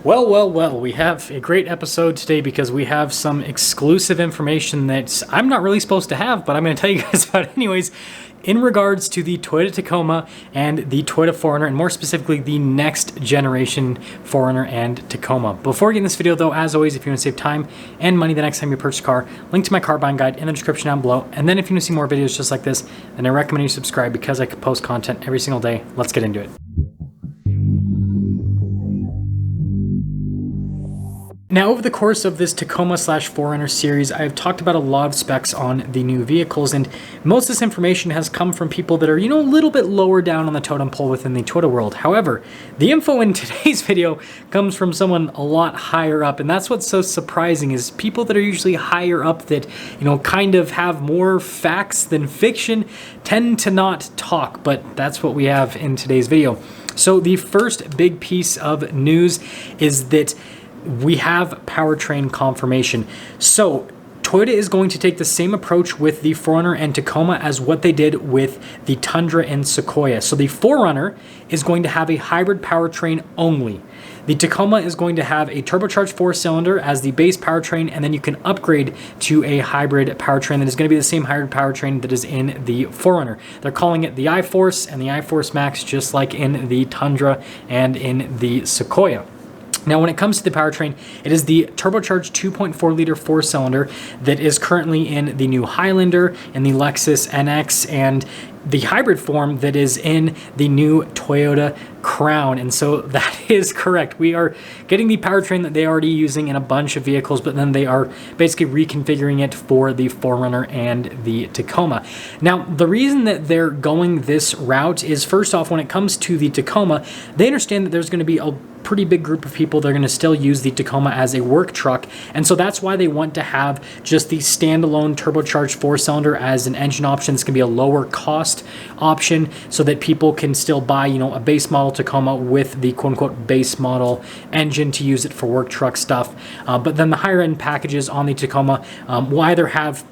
Well, we have a great episode today because we have some exclusive information that I'm not really supposed to have, but I'm going to tell you guys about anyways, in regards to the Toyota Tacoma and the Toyota 4Runner, and more specifically, the next generation 4Runner and Tacoma. Before we get in this video though, as always, if you want to save time and money the next time you purchase a car, link to my car buying guide in the description down below. And then if you want to see more videos just like this, then I recommend you subscribe because I post content every single day. Let's get into it. Now, over the course of this Tacoma/4Runner series, I've talked about a lot of specs on the new vehicles, and most of this information has come from people that are, a little bit lower down on the totem pole within the Toyota world. However, the info in today's video comes from someone a lot higher up, and that's what's so surprising is people that are usually higher up that, kind of have more facts than fiction tend to not talk, but that's what we have in today's video. So the first big piece of news is that we have powertrain confirmation. So Toyota is going to take the same approach with the 4Runner and Tacoma as what they did with the Tundra and Sequoia. So the 4Runner is going to have a hybrid powertrain only. The Tacoma is going to have a turbocharged 4-cylinder as the base powertrain, and then you can upgrade to a hybrid powertrain that is going to be the same hybrid powertrain that is in the 4Runner. They're calling it the iForce and the iForce Max, just like in the Tundra and in the Sequoia. Now, when it comes to the powertrain, it is the turbocharged 2.4-liter 4-cylinder that is currently in the new Highlander and the Lexus NX, and the hybrid form that is in the new Toyota Crown. And so that is correct. We are getting the powertrain that they are already using in a bunch of vehicles, but then they are basically reconfiguring it for the 4Runner and the Tacoma. Now, the reason that they're going this route is, first off, when it comes to the Tacoma, they understand that there's going to be a pretty big group of people that are going to still use the Tacoma as a work truck, and so that's why they want to have just the standalone turbocharged 4-cylinder as an engine option. It's going to be a lower cost option so that people can still buy, a base model Tacoma with the quote-unquote base model engine to use it for work truck stuff. But then the higher end packages on the Tacoma will either have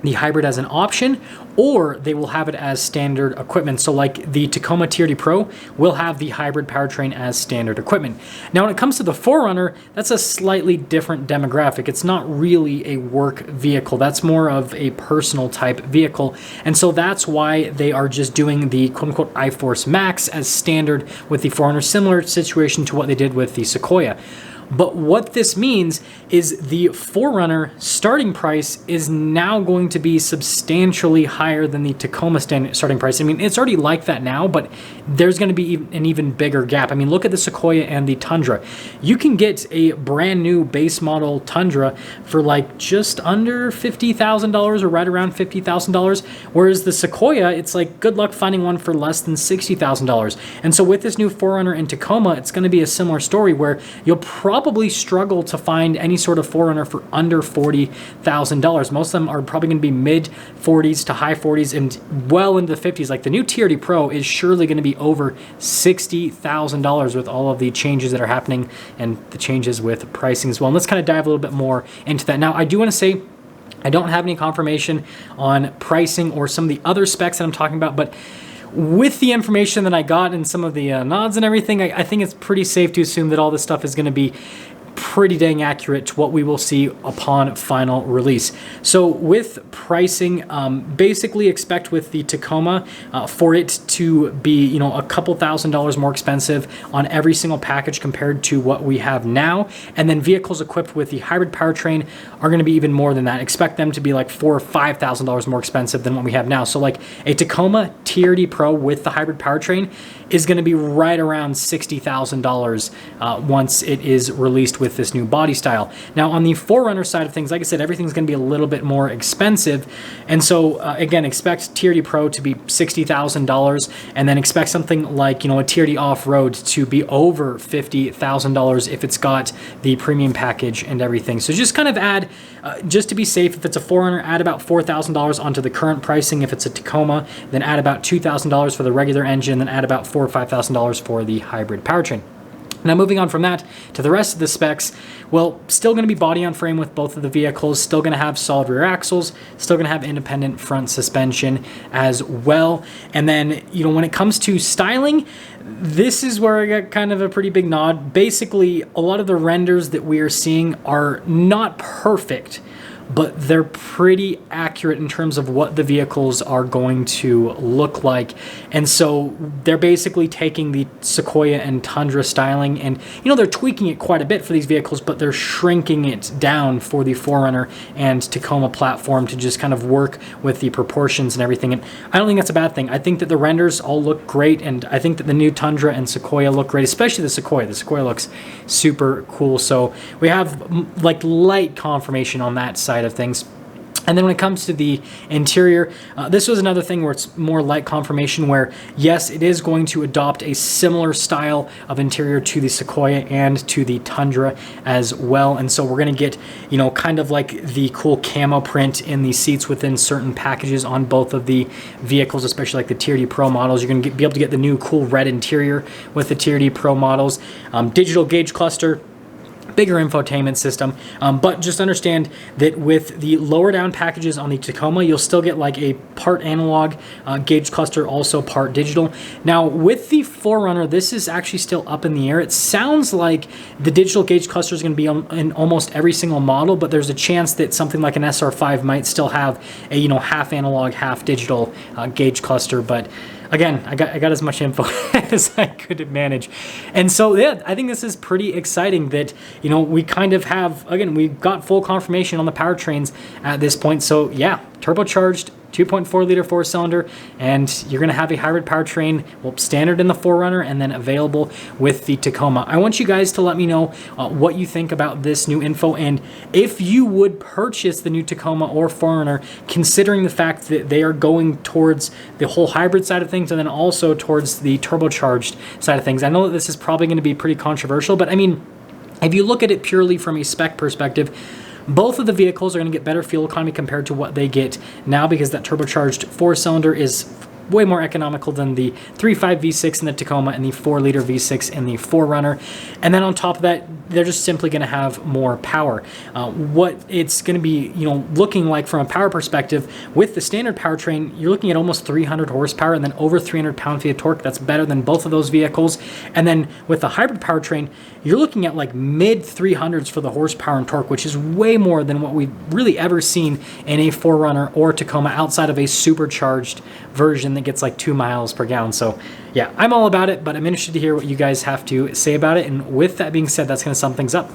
the hybrid as an option, or they will have it as standard equipment. So like the Tacoma TRD Pro will have the hybrid powertrain as standard equipment. Now, when it comes to the 4Runner, that's a slightly different demographic. It's not really a work vehicle. That's more of a personal type vehicle. And so that's why they are just doing the quote-unquote iForce Max as standard with the 4Runner, similar situation to what they did with the Sequoia. But what this means is the 4Runner starting price is now going to be substantially higher than the Tacoma starting price. I mean, it's already like that now, but there's going to be an even bigger gap. I mean, look at the Sequoia and the Tundra. You can get a brand new base model Tundra for like just under $50,000 or right around $50,000, whereas the Sequoia, it's like good luck finding one for less than $60,000. And so with this new 4Runner and Tacoma, it's going to be a similar story where you'll probably struggle to find any sort of 4Runner for under $40,000. Most of them are probably going to be mid 40s to high 40s and well into the 50s. Like the new TRD Pro is surely going to be over $60,000 with all of the changes that are happening and the changes with pricing as well. And let's kind of dive a little bit more into that. Now, I do want to say I don't have any confirmation on pricing or some of the other specs that I'm talking about, but with the information that I got and some of the nods and everything, I think it's pretty safe to assume that all this stuff is going to be pretty dang accurate to what we will see upon final release. So with pricing, basically expect with the Tacoma for it to be, a couple $1,000s more expensive on every single package compared to what we have now. And then vehicles equipped with the hybrid powertrain are going to be even more than that. Expect them to be like $4,000 or $5,000 more expensive than what we have now. So like a Tacoma TRD Pro with the hybrid powertrain is going to be right around $60,000 once it is released with this new body style. Now, on the 4Runner side of things, like I said, everything's going to be a little bit more expensive. And so, again, expect TRD Pro to be $60,000, and then expect something like, a TRD Off-Road to be over $50,000 if it's got the premium package and everything. So just kind of add, just to be safe, if it's a 4Runner, add about $4,000 onto the current pricing. If it's a Tacoma, then add about $2,000 for the regular engine, then add about $4,000 or $5,000 for the hybrid powertrain. Now moving on from that to the rest of the specs, well, still going to be body on frame with both of the vehicles, still going to have solid rear axles, still going to have independent front suspension as well. And then, when it comes to styling, this is where I got kind of a pretty big nod. Basically, a lot of the renders that we are seeing are not perfect, but they're pretty accurate in terms of what the vehicles are going to look like. And so they're basically taking the Sequoia and Tundra styling and, they're tweaking it quite a bit for these vehicles, but they're shrinking it down for the 4Runner and Tacoma platform to just kind of work with the proportions and everything. And I don't think that's a bad thing. I think that the renders all look great, and I think that the new Tundra and Sequoia look great, especially the Sequoia. The Sequoia looks super cool. So we have like light confirmation on that side of things. And then when it comes to the interior, this was another thing where it's more light confirmation, where yes, it is going to adopt a similar style of interior to the Sequoia and to the Tundra as well. And so we're going to get, kind of like the cool camo print in the seats within certain packages on both of the vehicles, especially like the Tier D Pro models. You're going to be able to get the new cool red interior with the Tier D Pro models, digital gauge cluster, bigger infotainment system, but just understand that with the lower down packages on the Tacoma, you'll still get like a part analog gauge cluster, also part digital. Now with the 4Runner, this is actually still up in the air. It sounds like the digital gauge cluster is going to be in almost every single model, but there's a chance that something like an SR5 might still have a half analog, half digital gauge cluster. But again, I got as much info as I could manage. And so, yeah, I think this is pretty exciting that, we kind of have, again, we've got full confirmation on the powertrains at this point. So, yeah, turbocharged 2.4 liter 4-cylinder, and you're going to have a hybrid powertrain, well, standard in the 4Runner and then available with the Tacoma. I want you guys to let me know what you think about this new info, and if you would purchase the new Tacoma or 4Runner, considering the fact that they are going towards the whole hybrid side of things and then also towards the turbocharged side of things. I know that this is probably going to be pretty controversial, but I mean, if you look at it purely from a spec perspective, both of the vehicles are going to get better fuel economy compared to what they get now, because that turbocharged 4-cylinder is way more economical than the 3.5 V6 in the Tacoma and the 4-liter V6 in the 4Runner. And then on top of that, they're just simply going to have more power. What it's going to be, looking like from a power perspective, with the standard powertrain, you're looking at almost 300 horsepower and then over 300 pound-feet of torque. That's better than both of those vehicles. And then with the hybrid powertrain, you're looking at like mid 300s for the horsepower and torque, which is way more than what we've really ever seen in a 4Runner or Tacoma outside of a supercharged version that gets like 2 miles per gallon. So yeah, I'm all about it, but I'm interested to hear what you guys have to say about it. And with that being said, that's going to sum things up.